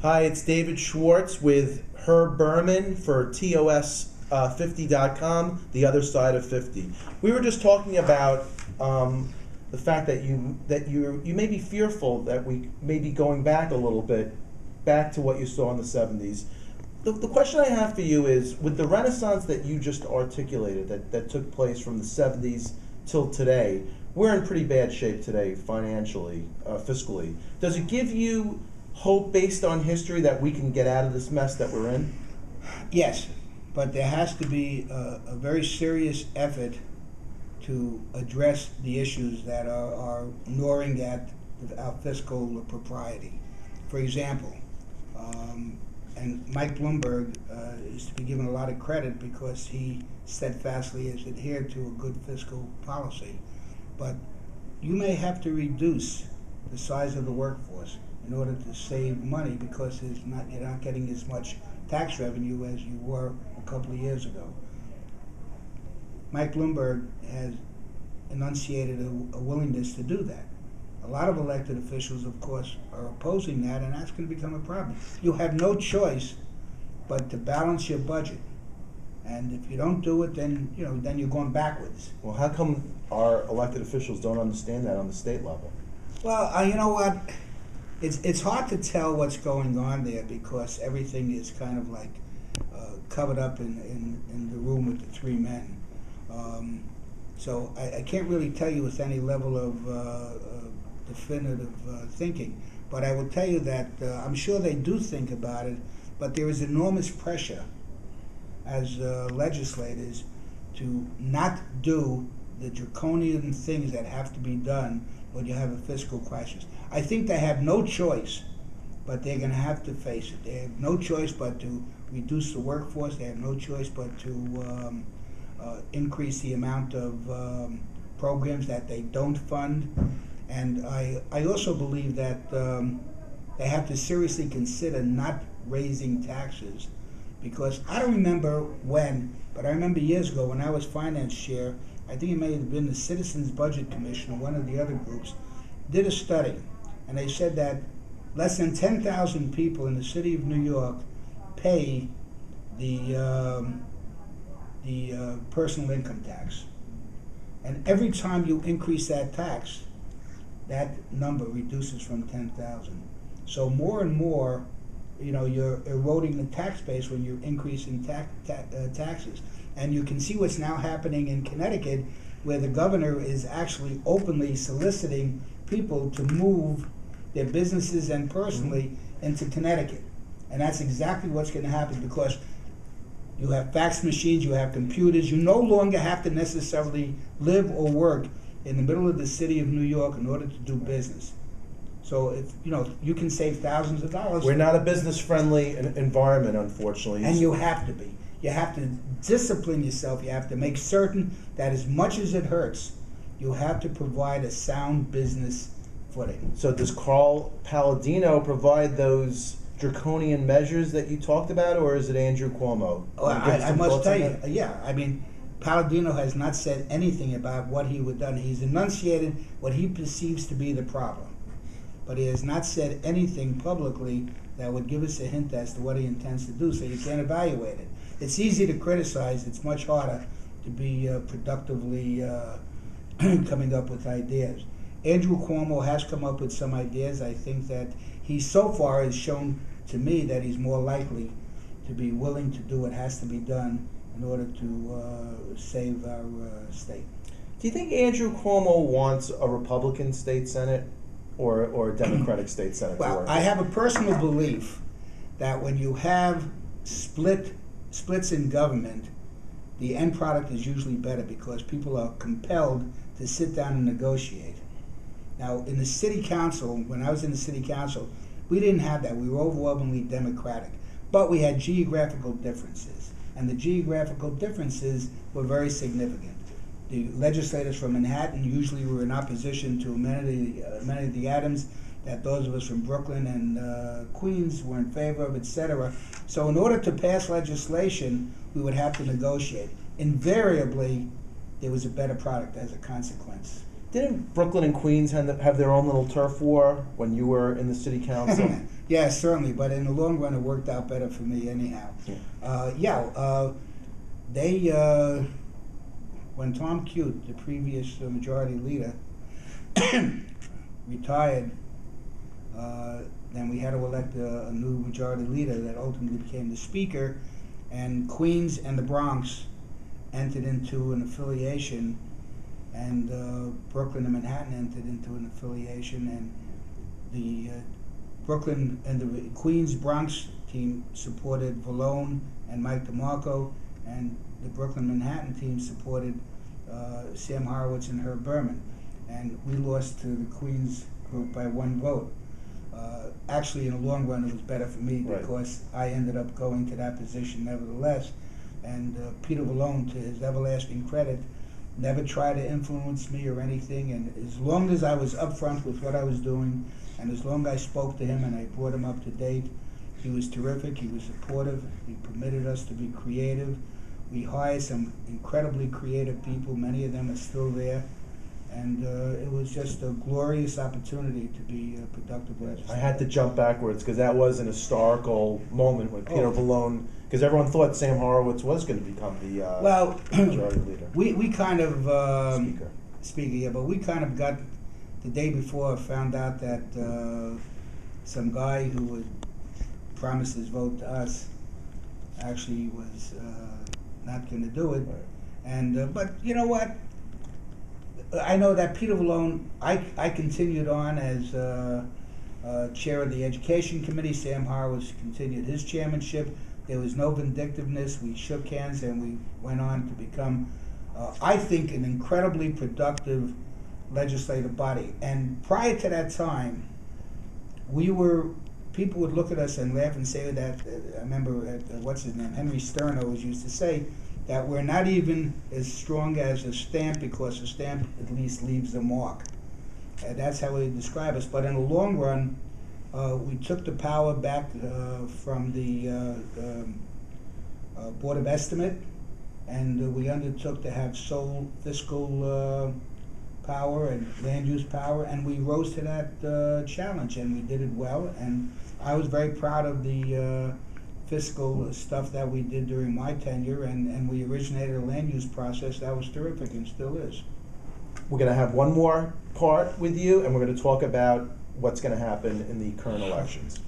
Hi, it's David Schwartz with Herb Berman for TOS50.com, the other side of 50. We were just talking about the fact that you may be fearful that we may be going back a little bit, back to what you saw in the 70s. The question I have for you is, with the renaissance that you just articulated, that took place from the 70s till today, we're in pretty bad shape today financially, fiscally. Does it give you hope based on history that we can get out of this mess that we're in? Yes, but there has to be a very serious effort to address the issues that are gnawing at our fiscal propriety. For example, and Mike Bloomberg is to be given a lot of credit because he steadfastly has adhered to a good fiscal policy. But you may have to reduce the size of the workforce in order to save money because you're not getting as much tax revenue as you were a couple of years ago. Mike Bloomberg has enunciated a willingness to do that. A lot of elected officials, of course, are opposing that, and that's going to become a problem. You have no choice but to balance your budget. And if you don't do it, then you're going backwards. Well, how come our elected officials don't understand that on the state level? Well, you know what? It's hard to tell what's going on there because everything is kind of like covered up in the room with the three men. So I can't really tell you with any level of definitive thinking. But I will tell you that I'm sure they do think about it, but there is enormous pressure as legislators to not do the draconian things that have to be done when you have a fiscal crisis. I think they have no choice, but they're going to have to face it. They have no choice but to reduce the workforce. They have no choice but to increase the amount of programs that they don't fund. And I also believe that they have to seriously consider not raising taxes, because I don't remember when, but I remember years ago when I was finance chair, I think it may have been the Citizens Budget Commission or one of the other groups, did a study, and they said that less than 10,000 people in the city of New York pay the personal income tax. And every time you increase that tax, that number reduces from 10,000. So more and more, you're eroding the tax base when you're increasing taxes. And you can see what's now happening in Connecticut, where the governor is actually openly soliciting people to move their businesses and personally into Connecticut. And that's exactly what's going to happen, because you have fax machines, you have computers. You no longer have to necessarily live or work in the middle of the city of New York in order to do business. So if you can save thousands of dollars. We're not a business-friendly environment, unfortunately. And you have to be. You have to discipline yourself. You have to make certain that as much as it hurts, you have to provide a sound business footing. So does Carl Palladino provide those draconian measures that you talked about, or is it Andrew Cuomo? I must tell you, yeah. I mean, Palladino has not said anything about what he would done. He's enunciated what he perceives to be the problem, but he has not said anything publicly that would give us a hint as to what he intends to do, so you can't evaluate it. It's easy to criticize. It's much harder to be productively coming up with ideas. Andrew Cuomo has come up with some ideas. I think that he so far has shown to me that he's more likely to be willing to do what has to be done in order to save our state. Do you think Andrew Cuomo wants a Republican state senate or a Democratic state senate? Well, I have a personal belief that when you have splits in government, the end product is usually better because people are compelled to sit down and negotiate. Now, in the city council, when I was in the city council, we didn't have that. We were overwhelmingly Democratic. But we had geographical differences, and the geographical differences were very significant. The legislators from Manhattan usually were in opposition to many of the items that those of us from Brooklyn and Queens were in favor of, etc. So in order to pass legislation, we would have to negotiate. Invariably, there was a better product as a consequence. Didn't Brooklyn and Queens have their own little turf war when you were in the city council? Yeah, certainly, but in the long run, it worked out better for me anyhow. They, when Tom Cute, the previous majority leader, retired, then we had to elect a new majority leader that ultimately became the speaker, and Queens and the Bronx entered into an affiliation, and Brooklyn and Manhattan entered into an affiliation, and the Brooklyn and the Queens Bronx team supported Valone and Mike DeMarco, and the Brooklyn Manhattan team supported Sam Horowitz and Herb Berman, and we lost to the Queens group by 1 vote. Actually, in the long run, it was better for me because I ended up going to that position nevertheless. And Peter Valone, to his everlasting credit, never tried to influence me or anything. And as long as I was upfront with what I was doing, and as long as I spoke to him and I brought him up to date, he was terrific. He was supportive. He permitted us to be creative. We hired some incredibly creative people. Many of them are still there. And it was just a glorious opportunity to be a productive legislator. I had to jump backwards because that was an historical moment when Peter Valone, because everyone thought Sam Horowitz was going to become the majority leader. We kind of Speaker, yeah, but we kind of got the day before found out that some guy who would promise his vote to us actually was not going to do it. Right. And but you know what? I know that Peter Valone, I continued on as chair of the Education Committee. Sam Horowitz continued his chairmanship. There was no vindictiveness. We shook hands and we went on to become, I think, an incredibly productive legislative body. And prior to that time, people would look at us and laugh and say that, I remember, what's his name, Henry Stern always used to say, that we're not even as strong as a stamp because a stamp at least leaves a mark. That's how we describe us. But in the long run, we took the power back from the Board of Estimate, and we undertook to have sole fiscal power and land use power, and we rose to that challenge, and we did it well. And I was very proud of the fiscal stuff that we did during my tenure, and we originated a land use process that was terrific and still is. We're going to have one more part with you, and we're going to talk about what's going to happen in the current elections.